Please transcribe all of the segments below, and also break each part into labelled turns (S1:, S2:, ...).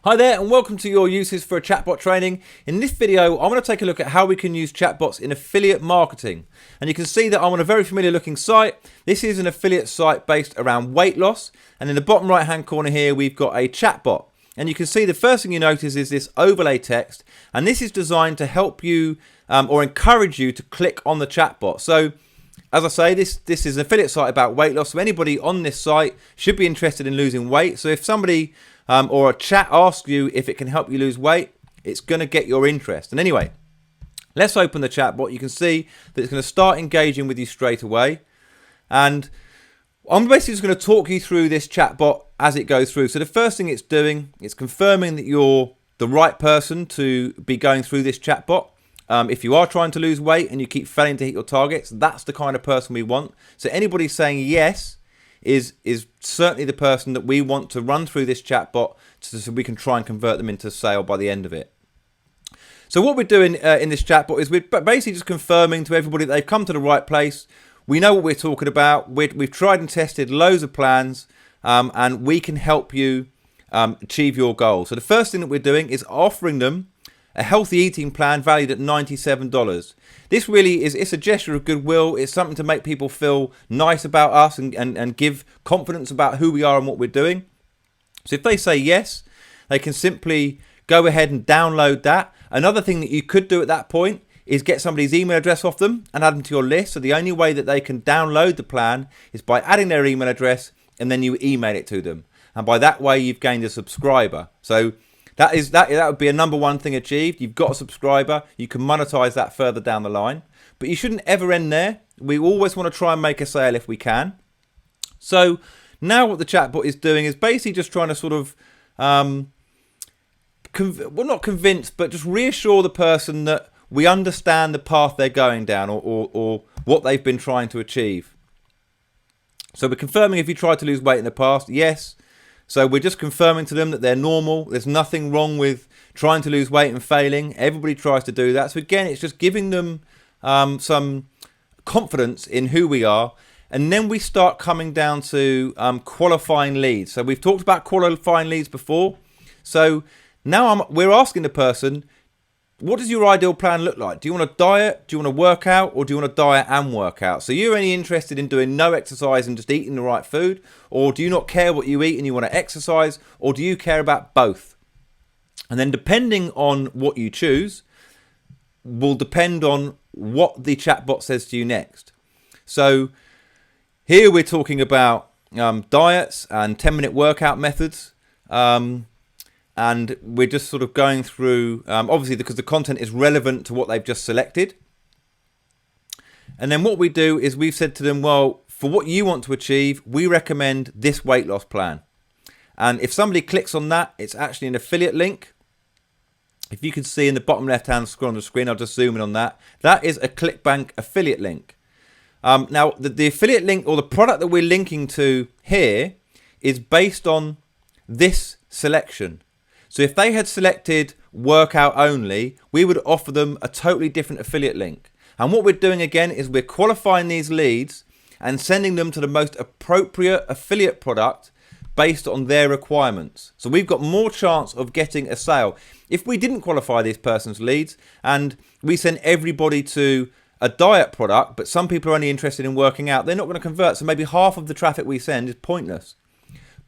S1: Hi there and welcome to your uses for a chatbot training. In this video, I'm going to take a look at how we can use chatbots in affiliate marketing. And you can see that I'm on a very familiar looking site. This is an affiliate site based around weight loss. And in the bottom right hand corner here, we've got a chatbot. And you can see the first thing you notice is this overlay text. And this is designed to help you or encourage you to click on the chatbot. So as I say, this is an affiliate site about weight loss. So anybody on this site should be interested in losing weight. So if somebody or a chat asks you if it can help you lose weight, it's going to get your interest. And anyway, let's open the chatbot. You can see that it's going to start engaging with you straight away. And I'm basically just going to talk you through this chatbot as it goes through. So the first thing it's doing, it's confirming that you're the right person to be going through this chatbot. If you are trying to lose weight and you keep failing to hit your targets, that's the kind of person we want. So anybody saying yes is certainly the person that we want to run through this chatbot so we can try and convert them into sale by the end of it. So what we're doing in this chatbot is we're basically just confirming to everybody that they've come to the right place. We know what we're talking about. We've tried and tested loads of plans, and we can help you achieve your goals. So the first thing that we're doing is offering them a healthy eating plan valued at $97. This really it's a gesture of goodwill. It's something to make people feel nice about us and give confidence about who we are and what we're doing. So if they say yes, they can simply go ahead and download that. Another thing that you could do at that point is get somebody's email address off them and add them to your list. So the only way that they can download the plan is by adding their email address and then you email it to them. And by that way, you've gained a subscriber. So that would be a number one thing achieved. You've got a subscriber. You can monetize that further down the line. But you shouldn't ever end there. We always want to try and make a sale if we can. So now what the chatbot is doing is basically just trying to sort of, well, not convince, but just reassure the person that we understand the path they're going down or what they've been trying to achieve. So we're confirming if you tried to lose weight in the past, yes. So we're just confirming to them that they're normal. There's nothing wrong with trying to lose weight and failing. Everybody tries to do that. So again, it's just giving them some confidence in who we are. And then we start coming down to qualifying leads. So we've talked about qualifying leads before. So now we're asking the person, what does your ideal plan look like? Do you want to diet? Do you want to work out? Or do you want to diet and work out? So you're only interested in doing no exercise and just eating the right food? Or do you not care what you eat and you want to exercise? Or do you care about both? And then depending on what you choose will depend on what the chatbot says to you next. So here we're talking about diets and 10-minute workout methods. And we're just sort of going through, obviously because the content is relevant to what they've just selected. And then what we do is we've said to them, well, for what you want to achieve, we recommend this weight loss plan. And if somebody clicks on that, it's actually an affiliate link. If you can see in the bottom left-hand corner on the screen, I'll just zoom in on that. That is a ClickBank affiliate link. Now, the affiliate link or the product that we're linking to here is based on this selection. So if they had selected workout only, we would offer them a totally different affiliate link. And what we're doing again is we're qualifying these leads and sending them to the most appropriate affiliate product based on their requirements. So we've got more chance of getting a sale. If we didn't qualify this person's leads and we send everybody to a diet product, but some people are only interested in working out, they're not going to convert. So maybe half of the traffic we send is pointless.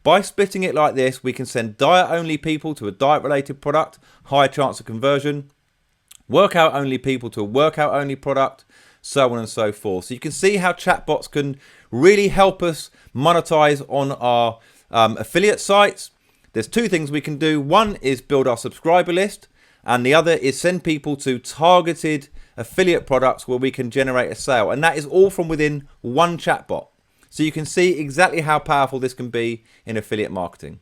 S1: By splitting it like this, we can send diet-only people to a diet-related product, higher chance of conversion. Workout-only people to a workout-only product, so on and so forth. So you can see how chatbots can really help us monetize on our affiliate sites. There's two things we can do. One is build our subscriber list, and the other is send people to targeted affiliate products where we can generate a sale. And that is all from within one chatbot. So you can see exactly how powerful this can be in affiliate marketing.